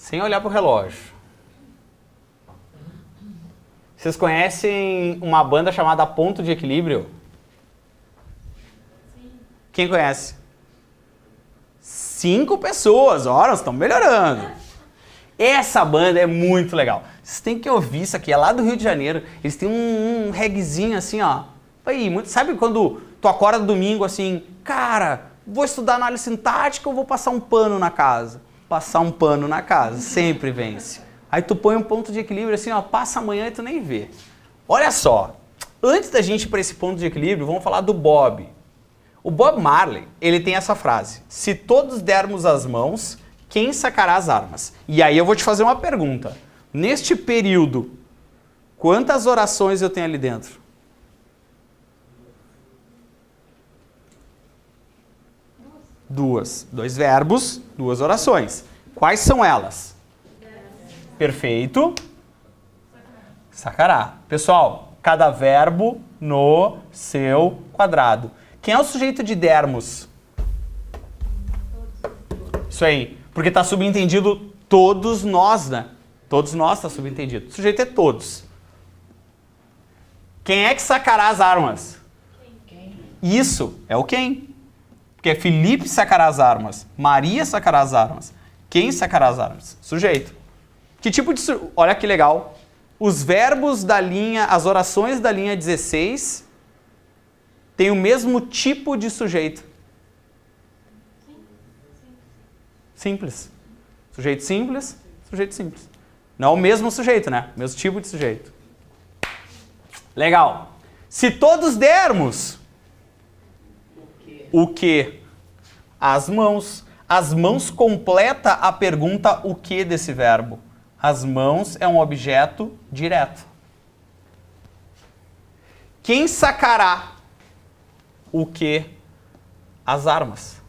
sem olhar pro relógio. Vocês conhecem uma banda chamada Ponto de Equilíbrio? Sim. Quem conhece? 5 pessoas, olha, nós estamos melhorando. Essa banda é muito legal. Vocês têm que ouvir isso aqui, é lá do Rio de Janeiro. Eles têm um reguezinho assim, ó. Aí, sabe quando tu acorda domingo assim, cara, vou estudar análise sintática ou vou passar um pano na casa? Passar um pano na casa, sempre vence. Aí tu põe um ponto de equilíbrio assim, ó, passa amanhã e tu nem vê. Olha só, antes da gente ir para esse ponto de equilíbrio, vamos falar do Bob. O Bob Marley, ele tem essa frase: se todos dermos as mãos, quem sacará as armas? E aí eu vou te fazer uma pergunta. Neste período, quantas orações eu tenho ali dentro? 2. 2 verbos, 2 orações. Quais são elas? Perfeito. Sacará. Pessoal, cada verbo no seu quadrado. Quem é o sujeito de dermos? Isso aí. Porque está subentendido todos nós, né? Todos nós está subentendido. O sujeito é todos. Quem é que sacará as armas? Quem? Isso é o quem. Porque Felipe sacará as armas. Maria sacará as armas. Quem sacará as armas? Sujeito. Que tipo de... Olha que legal. Os verbos da linha, as orações da linha 16 têm o mesmo tipo de sujeito. Simples. Sujeito simples, sujeito simples. Não é o mesmo sujeito, né? O mesmo tipo de sujeito. Legal. Se todos dermos... O que? As mãos. As mãos completa a pergunta o que desse verbo. As mãos é um objeto direto. Quem sacará o que? As armas.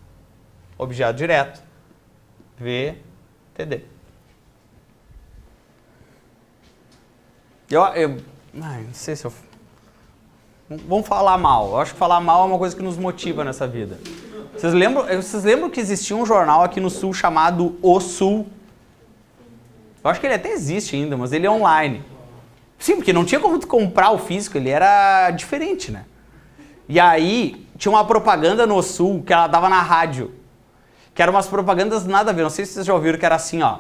Objeto direto. VTD. Não sei se eu... Vamos falar mal. Eu acho que falar mal é uma coisa que nos motiva nessa vida. Vocês lembram que existia um jornal aqui no Sul chamado O Sul? Eu acho que ele até existe ainda, mas ele é online. Sim, porque não tinha como tu comprar o físico, ele era diferente, né? E aí, tinha uma propaganda no Sul que ela dava na rádio. Que eram umas propagandas nada a ver. Não sei se vocês já ouviram, que era assim, ó.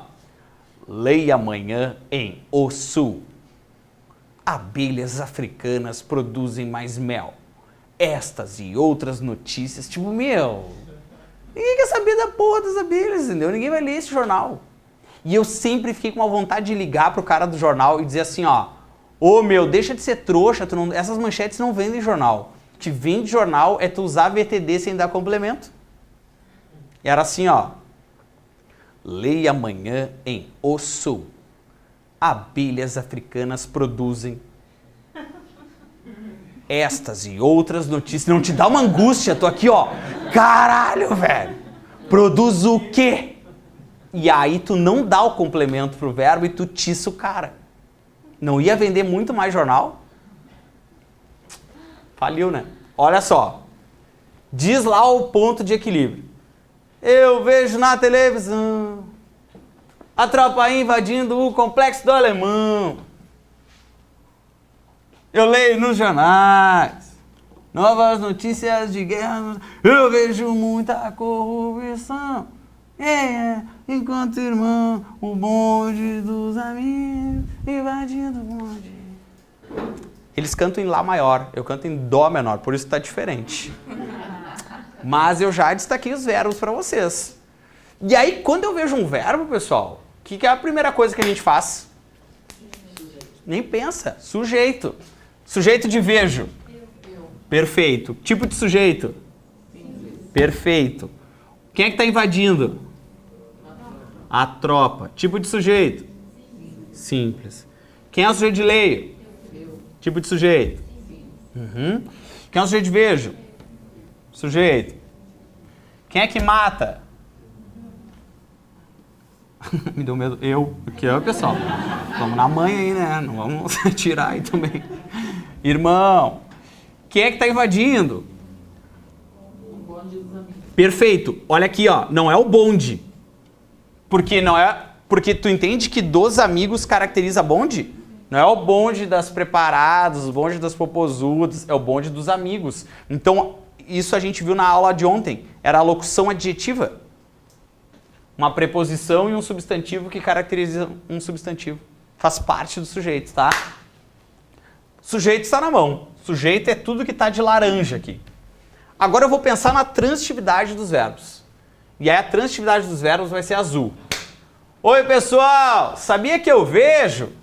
Leia amanhã em O Sul. Abelhas africanas produzem mais mel. Estas e outras notícias, tipo, meu... Ninguém quer saber da porra das abelhas, entendeu? Ninguém vai ler esse jornal. E eu sempre fiquei com uma vontade de ligar pro cara do jornal e dizer assim, ó... Ô, meu, deixa de ser trouxa, essas manchetes não vendem jornal. O que vende jornal é tu usar VTD sem dar complemento. E era assim, ó. Leia amanhã em O Sul. Abelhas africanas produzem estas e outras notícias. Não te dá uma angústia? Tô aqui, ó. Caralho, velho. Produz o quê? E aí tu não dá o complemento pro verbo e tu tiça o cara. Não ia vender muito mais jornal? Faliu, né? Olha só. Diz lá o ponto de equilíbrio. Eu vejo na televisão a tropa invadindo o Complexo do Alemão. Eu leio nos jornais novas notícias de guerra. Eu vejo muita corrupção. Enquanto irmão, o bonde dos amigos invadindo o bonde. Eles cantam em Lá maior, eu canto em Dó menor, por isso tá diferente. Mas eu já destaquei os verbos para vocês. E aí, quando eu vejo um verbo, pessoal, o que é a primeira coisa que a gente faz? Nem pensa. Sujeito. Sujeito de vejo. Perfeito. Tipo de sujeito? Perfeito. Quem é que está invadindo? A tropa. Tipo de sujeito? Simples. Quem é o sujeito de leio? Tipo de sujeito? Uhum. Quem é o sujeito de vejo? Sujeito. Quem é que mata? Me deu medo. Eu. Aqui é o pessoal. Vamos na mãe aí, né? Não vamos tirar aí também. Irmão. Quem é que está invadindo? O bonde dos amigos. Perfeito. Olha aqui, ó. Não é o bonde. Porque não é... Porque tu entende que dos amigos caracteriza bonde? Não é o bonde das preparadas, o bonde das popozudas, é o bonde dos amigos. Então, isso a gente viu na aula de ontem. Era a locução adjetiva. Uma preposição e um substantivo que caracteriza um substantivo. Faz parte do sujeito, tá? Sujeito está na mão. Sujeito é tudo que está de laranja aqui. Agora eu vou pensar na transitividade dos verbos. E aí a transitividade dos verbos vai ser azul. Oi, pessoal! Sabia que eu vejo?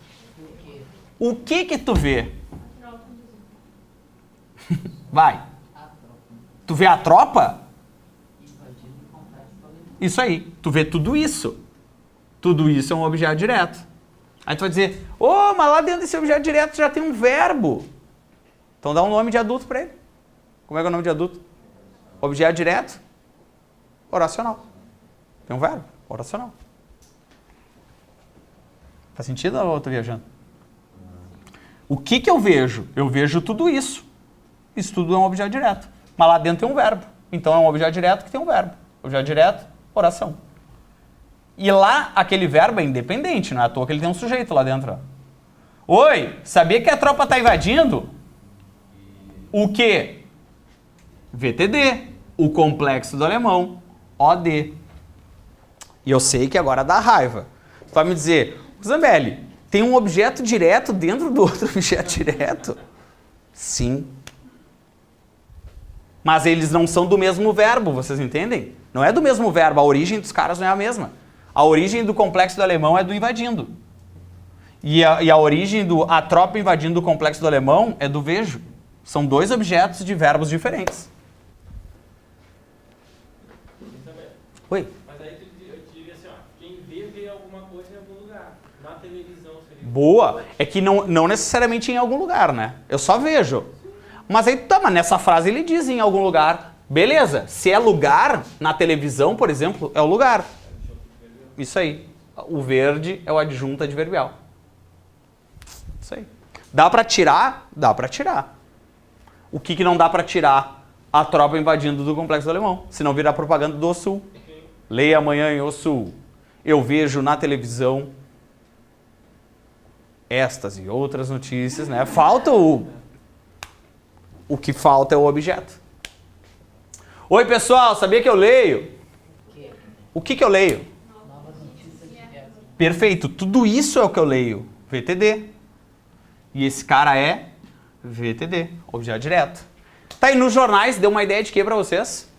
O que tu vê? Vai. Tu vê a tropa? Isso aí. Tu vê tudo isso. Tudo isso é um objeto direto. Aí tu vai dizer, mas lá dentro desse objeto direto já tem um verbo. Então dá um nome de adulto para ele. Como é que é o nome de adulto? Objeto direto? Oracional. Tem um verbo? Oracional. Faz sentido ou eu tô viajando? O que eu vejo? Eu vejo tudo isso. Isso tudo é um objeto direto. Mas lá dentro tem um verbo. Então é um objeto direto que tem um verbo. Objeto direto, oração. E lá, aquele verbo é independente, não é à toa que ele tem um sujeito lá dentro. Ó. Oi, sabia que a tropa está invadindo? O quê? VTD, o complexo do alemão, OD. E eu sei que agora dá raiva. Tu vai me dizer, Zambelli, tem um objeto direto dentro do outro objeto direto? Sim. Mas eles não são do mesmo verbo, vocês entendem? Não é do mesmo verbo, a origem dos caras não é a mesma. A origem do complexo do alemão é do invadindo. E a origem do a tropa invadindo o complexo do alemão é do vejo. São dois objetos de verbos diferentes. Oi? Mas aí eu diria assim, quem vê alguma coisa em algum lugar. Na televisão seria... Boa! É que não necessariamente em algum lugar, né? Eu só vejo. Mas aí, mas nessa frase ele diz em algum lugar. Beleza, se é lugar, na televisão, por exemplo, é o lugar. Isso aí. O verde é o adjunto adverbial. Isso aí. Dá pra tirar? Dá pra tirar. O que não dá pra tirar? A tropa invadindo do complexo do alemão. Senão virar propaganda do Sul. Leia amanhã em O Sul. Eu vejo na televisão estas e outras notícias, né? Falta o que falta é o objeto. Oi, pessoal, sabia que eu leio? O que eu leio? Perfeito, tudo isso é o que eu leio. VTD. E esse cara é VTD, objeto direto. Tá aí nos jornais, deu uma ideia de quê pra vocês?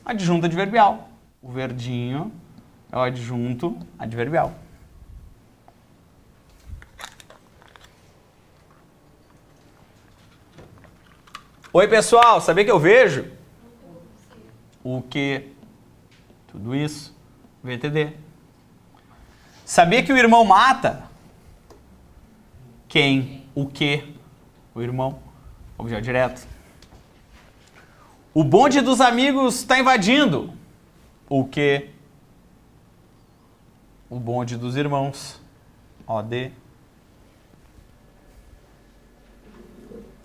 Adjunto adverbial. O verdinho é o adjunto adverbial. Oi, pessoal, sabia que eu vejo? O que? Tudo isso. VTD. Sabia que o irmão mata? Quem? O que? O irmão. Objeto direto. O bonde dos amigos está invadindo. O que? O bonde dos irmãos. OD.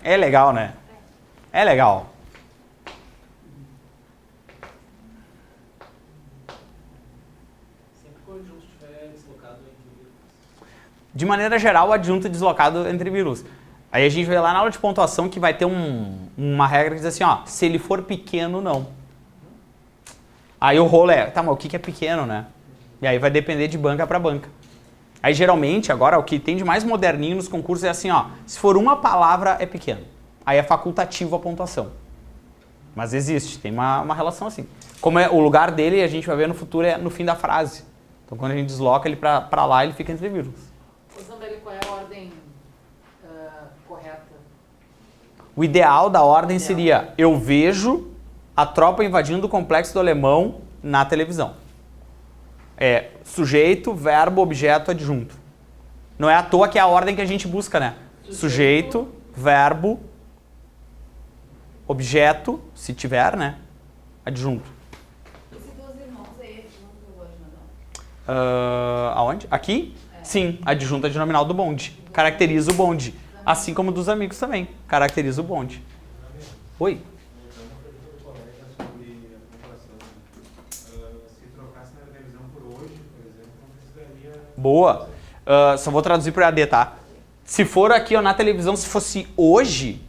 É legal, né? É legal. Sempre que o adjunto estiver deslocado entre vírgulas. De maneira geral, o adjunto é deslocado entre vírgulas. Aí a gente vai lá na aula de pontuação que vai ter uma regra que diz assim, ó, se ele for pequeno, não. Aí o rolo é, tá, mas o que é pequeno, né? E aí vai depender de banca para banca. Aí geralmente, agora, o que tem de mais moderninho nos concursos é assim, ó, se for uma palavra, é pequeno. Aí é facultativo a pontuação. Mas existe, tem uma relação assim. Como é o lugar dele, a gente vai ver no futuro, é no fim da frase. Então quando a gente desloca ele para lá, ele fica entre vírgulas. Ô Zambelli, qual é a ordem correta? O ideal da ordem seria, eu vejo a tropa invadindo o complexo do alemão na televisão. É sujeito, verbo, objeto, adjunto. Não é à toa que é a ordem que a gente busca, né? Sujeito, verbo, objeto, se tiver, né? Adjunto. Esse dos irmãos é adjunto adnominal? Aonde? Aqui? É. Sim, adjunto adnominal do bonde. Caracteriza o bonde. Assim como dos amigos também. Caracteriza o bonde. Oi? Se trocasse na televisão por hoje, por exemplo, não Boa. Só vou traduzir para o EAD, tá? Se for aqui ó, na televisão, se fosse hoje,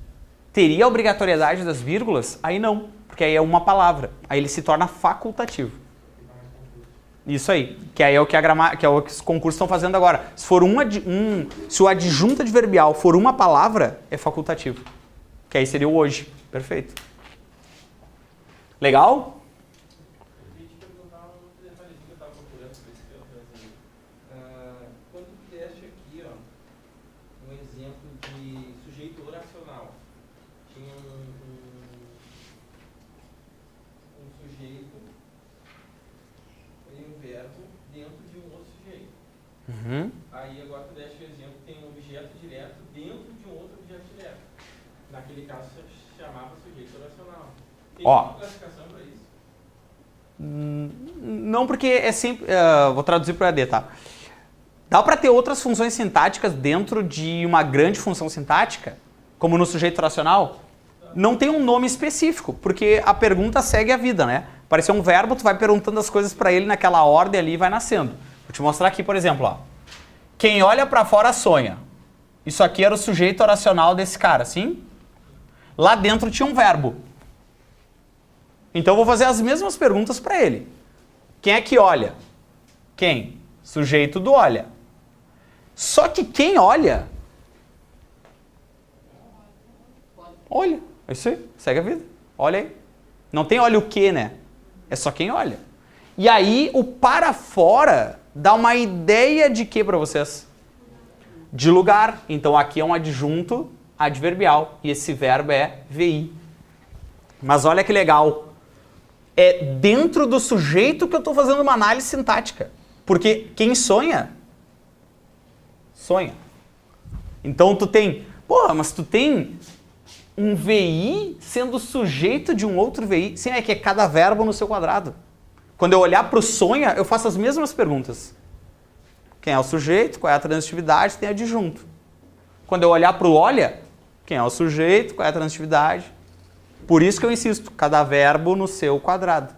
teria a obrigatoriedade das vírgulas? Aí não, porque aí é uma palavra. Aí ele se torna facultativo. Isso aí, que aí é o que, que é o que os concursos estão fazendo agora. Se for se o adjunto adverbial for uma palavra, é facultativo. Que aí seria o hoje. Perfeito. Legal? Eu queria te perguntar um detalhezinho que eu estava procurando, por isso que eu trazia. Quando tu deste aqui, ó, um exemplo de sujeito oracional, tinha um sujeito e um verbo dentro de um outro sujeito. Uhum. Aí agora tu deste o exemplo, tem um objeto direto dentro de um outro objeto direto. Naquele caso se chamava sujeito oracional. Tem uma classificação para isso? Não, porque é sempre... vou traduzir para o EAD, tá? Dá para ter outras funções sintáticas dentro de uma grande função sintática, como no sujeito oracional? Não tem um nome específico, porque a pergunta segue a vida, né? Apareceu um verbo, tu vai perguntando as coisas para ele naquela ordem ali e vai nascendo. Vou te mostrar aqui, por exemplo, ó. Quem olha para fora sonha. Isso aqui era o sujeito oracional desse cara, sim? Lá dentro tinha um verbo. Então eu vou fazer as mesmas perguntas para ele. Quem é que olha? Quem? Sujeito do olha. Só que quem olha... Olha. É isso aí. Segue a vida. Olha aí. Não tem olha o quê, né? É só quem olha. E aí o para fora dá uma ideia de quê para vocês? De lugar. Então aqui é um adjunto adverbial. E esse verbo é VI. Mas olha que legal. É dentro do sujeito que eu estou fazendo uma análise sintática. Porque quem sonha, sonha. Então tu tem... Porra, mas tu tem um VI sendo sujeito de um outro VI. Sim, é que é cada verbo no seu quadrado. Quando eu olhar para o sonha, eu faço as mesmas perguntas. Quem é o sujeito? Qual é a transitividade? Tem adjunto. Quando eu olhar para o olha, quem é o sujeito? Qual é a transitividade? Por isso que eu insisto, cada verbo no seu quadrado.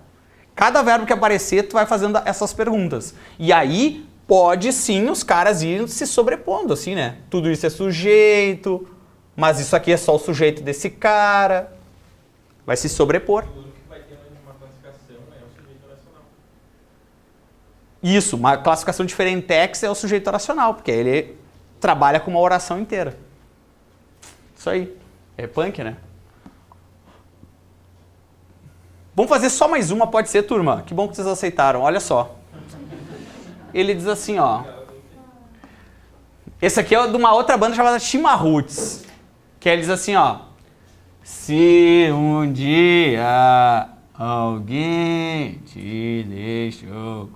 Cada verbo que aparecer, tu vai fazendo essas perguntas. E aí, pode sim os caras irem se sobrepondo, assim, né? Tudo isso é sujeito, mas isso aqui é só o sujeito desse cara. Vai se sobrepor. O único que vai ter uma classificação é o sujeito oracional. Isso, uma classificação diferentex é o sujeito oracional, porque ele trabalha com uma oração inteira. Isso aí. É punk, né? Vamos fazer só mais uma, pode ser, turma? Que bom que vocês aceitaram, olha só. Ele diz assim, ó. Esse aqui é de uma outra banda chamada Chimarruts. Que ele diz assim, ó. Se um dia alguém te deixou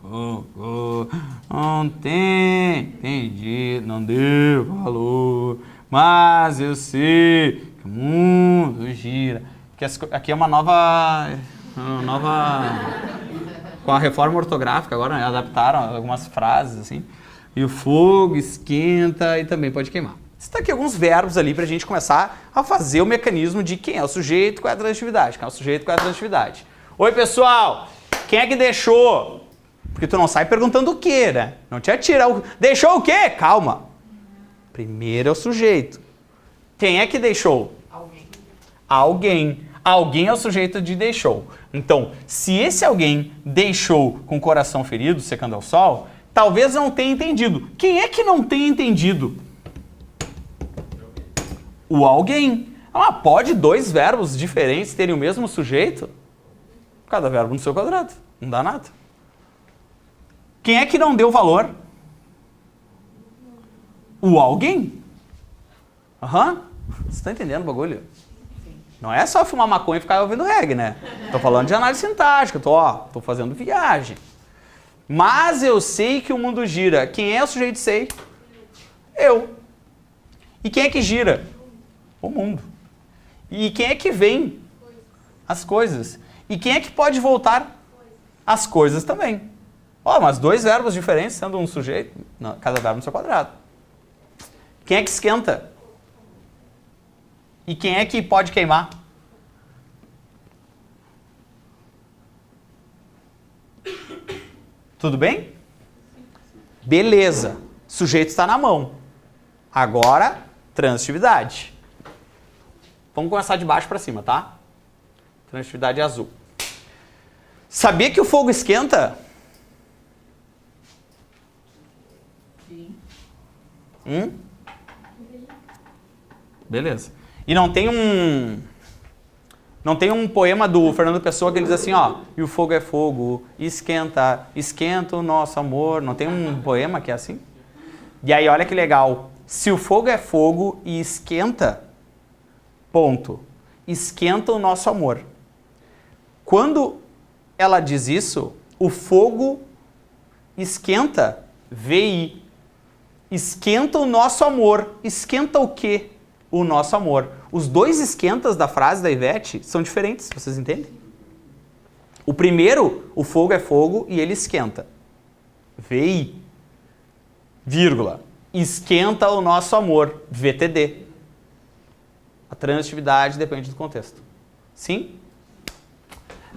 não tem entendido, não deu valor, mas eu sei que o mundo gira. Que aqui é uma nova... com a reforma ortográfica agora, né? Adaptaram algumas frases assim. E o fogo esquenta e também pode queimar. Está aqui alguns verbos ali para a gente começar a fazer o mecanismo de quem é o sujeito, qual é a transitividade. Quem é o sujeito, qual é a transitividade. Oi, pessoal! Quem é que deixou? Porque tu não sai perguntando o quê, né? Não te atira. Deixou o quê? Calma. Primeiro é o sujeito. Quem é que deixou? Alguém. Alguém. Alguém é o sujeito de deixou. Então, se esse alguém deixou com o coração ferido, secando ao sol, talvez não tenha entendido. Quem é que não tenha entendido? O alguém. Ah, pode dois verbos diferentes terem o mesmo sujeito? Cada verbo no seu quadrado. Não dá nada. Quem é que não deu valor? O alguém. Aham. Você está entendendo o bagulho? Não é só fumar maconha e ficar ouvindo reggae, né? Tô falando de análise sintática, tô fazendo viagem. Mas eu sei que o mundo gira. Quem é o sujeito sei? Eu. E quem é que gira? O mundo. E quem é que vem? As coisas. E quem é que pode voltar? As coisas também. Ó, mas dois verbos diferentes sendo um sujeito, não, cada verbo no seu quadrado. Quem é que esquenta? E quem é que pode queimar? Tudo bem? Beleza. Sujeito está na mão. Agora, transitividade. Vamos começar de baixo para cima, tá? Transitividade azul. Sabia que o fogo esquenta? Sim. Beleza. E não tem um poema do Fernando Pessoa que ele diz assim, ó, e o fogo é fogo, esquenta, esquenta o nosso amor. Não tem um poema que é assim? E aí, olha que legal. Se o fogo é fogo e esquenta, ponto. Esquenta o nosso amor. Quando ela diz isso, o fogo esquenta, VI. Esquenta o nosso amor. Esquenta o quê? O nosso amor. Os dois esquentas da frase da Ivete são diferentes, vocês entendem? O primeiro, o fogo é fogo e ele esquenta. VI. Vírgula. Esquenta o nosso amor. VTD. A transitividade depende do contexto. Sim?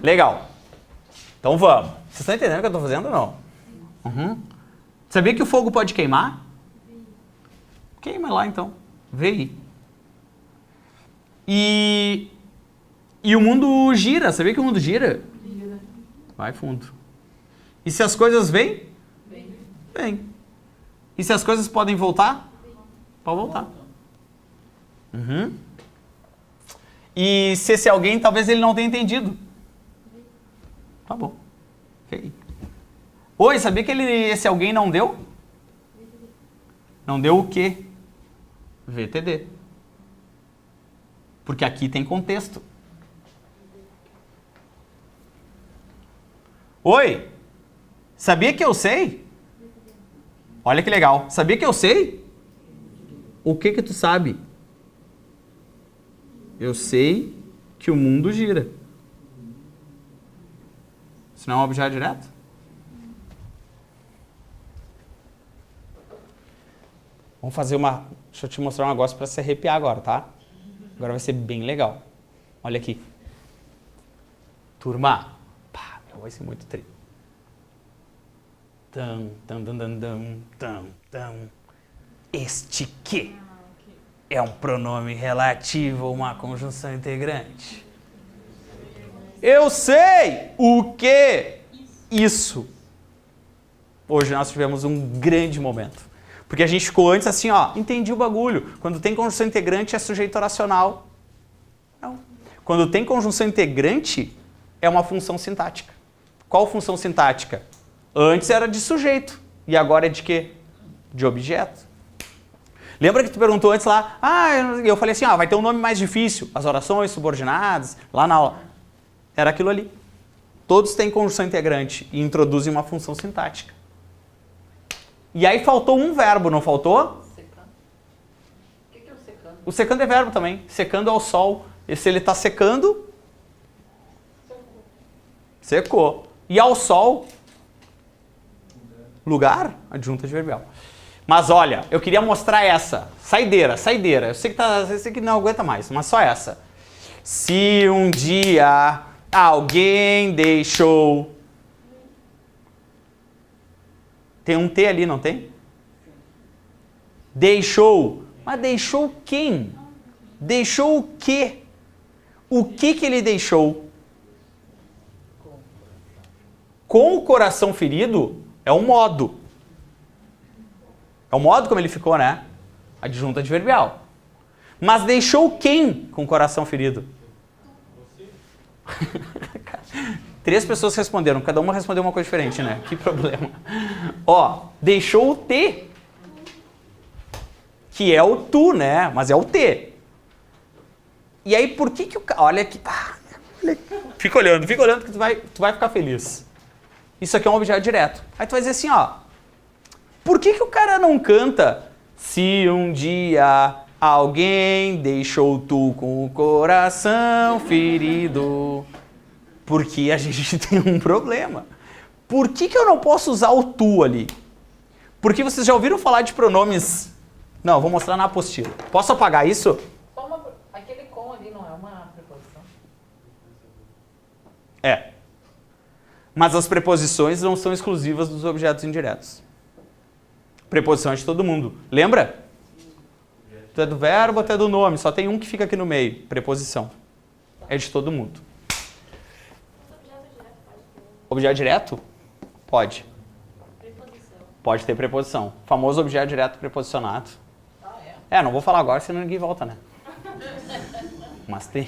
Legal. Então vamos. Vocês estão entendendo o que eu estou fazendo ou não? Uhum. Sabia que o fogo pode queimar? Queima lá então. VI. E o mundo gira. Sabia que o mundo gira? Gira. Vai fundo. E se as coisas vêm? Bem. Vêm. E se as coisas podem voltar? Pode voltar. Uhum. E se esse alguém, talvez ele não tenha entendido. Tá bom. Okay. Oi, sabia que esse alguém não deu? Não deu o quê? VTD. Porque aqui tem contexto. Oi, sabia que eu sei? Olha que legal. Sabia que eu sei? O que tu sabe? Eu sei que o mundo gira. Isso não é um objeto direto? Vamos fazer uma... Deixa eu te mostrar um negócio para se arrepiar agora, tá? Agora vai ser bem legal. Olha aqui. Turma. Pá, vai ser muito tri. Este que é um pronome relativo a uma conjunção integrante. Eu sei o que isso. Hoje nós tivemos um grande momento. Porque a gente ficou antes assim, ó, entendi o bagulho. Quando tem conjunção integrante é sujeito oracional. Não. Quando tem conjunção integrante é uma função sintática. Qual função sintática? Antes era de sujeito. E agora é de quê? De objeto. Lembra que tu perguntou antes lá? Eu falei assim, vai ter um nome mais difícil. As orações subordinadas, lá na aula. Era aquilo ali. Todos têm conjunção integrante e introduzem uma função sintática. E aí faltou um verbo, não faltou? Secando. O que é o secando? O secando é verbo também. Secando ao sol. E se ele está secando? Secou. E ao sol? Lugar? Adjunto adverbial. Mas olha, eu queria mostrar essa. Saideira. Eu sei que não aguenta mais, mas só essa. Se um dia alguém deixou... Tem um T ali, não tem? Deixou. Mas deixou quem? Deixou o quê? O que ele deixou? Com o coração ferido é um modo. É o modo como ele ficou, né? Adjunto adverbial. Mas deixou quem com o coração ferido? 3 pessoas responderam, cada uma respondeu uma coisa diferente, né? Que problema. Ó, deixou o T, que é o tu, né? Mas é o T. E aí, por que o cara... Olha aqui. Fica olhando que tu vai ficar feliz. Isso aqui é um objeto direto. Aí tu vai dizer assim, ó. Por que o cara não canta se um dia alguém deixou tu com o coração ferido? Porque a gente tem um problema. Por que eu não posso usar o tu ali? Porque vocês já ouviram falar de pronomes... Não, eu vou mostrar na apostila. Posso apagar isso? Aquele com ali não é uma preposição? É. Mas as preposições não são exclusivas dos objetos indiretos. Preposição é de todo mundo. Lembra? Tu é do verbo, tu é do nome. Só tem um que fica aqui no meio. Preposição. É de todo mundo. Objeto direto? Pode. Pode ter preposição. Famoso objeto direto preposicionado. Não vou falar agora, senão ninguém volta, né? Mas tem.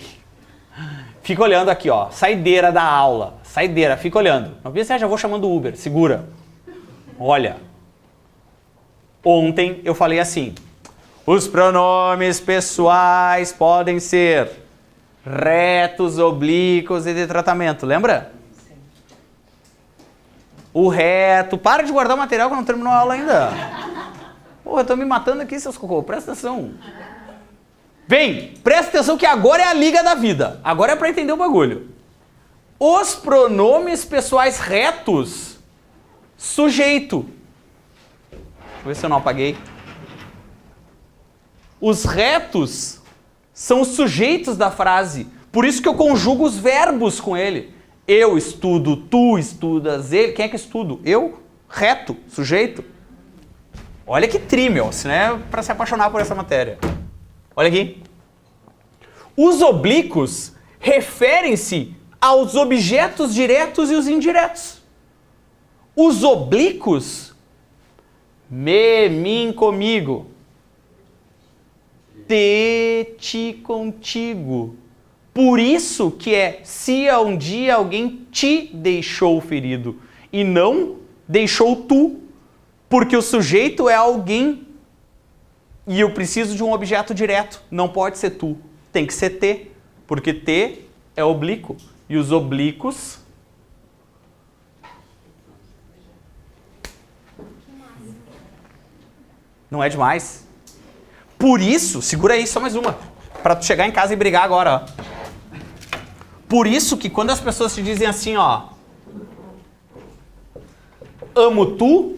Fica olhando aqui, ó. Saideira da aula. Saideira, fica olhando. Não pensa, já vou chamando o Uber. Segura. Olha. Ontem eu falei assim. Os pronomes pessoais podem ser retos, oblíquos e de tratamento. Lembra? O reto. Para de guardar o material que não terminou a aula ainda. Porra, eu tô me matando aqui, seus cocô. Presta atenção. Vem, presta atenção que agora é a liga da vida. Agora é pra entender o bagulho. Os pronomes pessoais retos. Sujeito. Deixa eu ver se eu não apaguei. Os retos são os sujeitos da frase. Por isso que eu conjugo os verbos com ele. Eu estudo, tu estudas, ele. Quem é que estudo? Eu? Reto, sujeito. Olha que trímel, se não é para se apaixonar por essa matéria. Olha aqui. Os oblíquos referem-se aos objetos diretos e os indiretos. Os oblíquos, me, mim, comigo. Te, ti, contigo. Por isso que é se um dia alguém te deixou ferido e não deixou tu. Porque o sujeito é alguém e eu preciso de um objeto direto. Não pode ser tu, tem que ser te. Porque te é oblíquo. E os oblíquos... Não é demais? Por isso, segura aí, só mais uma. Pra tu chegar em casa e brigar agora, ó. Por isso que quando as pessoas te dizem assim, ó. Amo tu...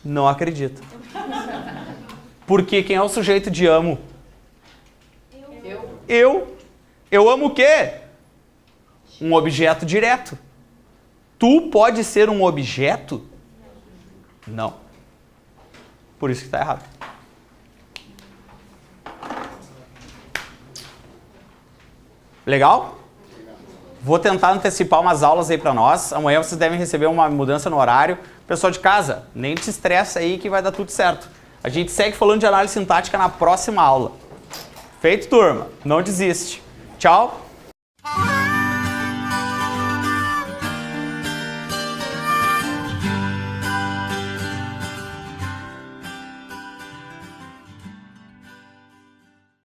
Não acredito. Porque quem é o sujeito de amo? Eu. Eu amo o quê? Um objeto direto. Tu pode ser um objeto? Não. Por isso que está errado. Legal? Vou tentar antecipar umas aulas aí para nós. Amanhã vocês devem receber uma mudança no horário. Pessoal de casa, nem te estressa aí que vai dar tudo certo. A gente segue falando de análise sintática na próxima aula. Feito, turma. Não desiste. Tchau.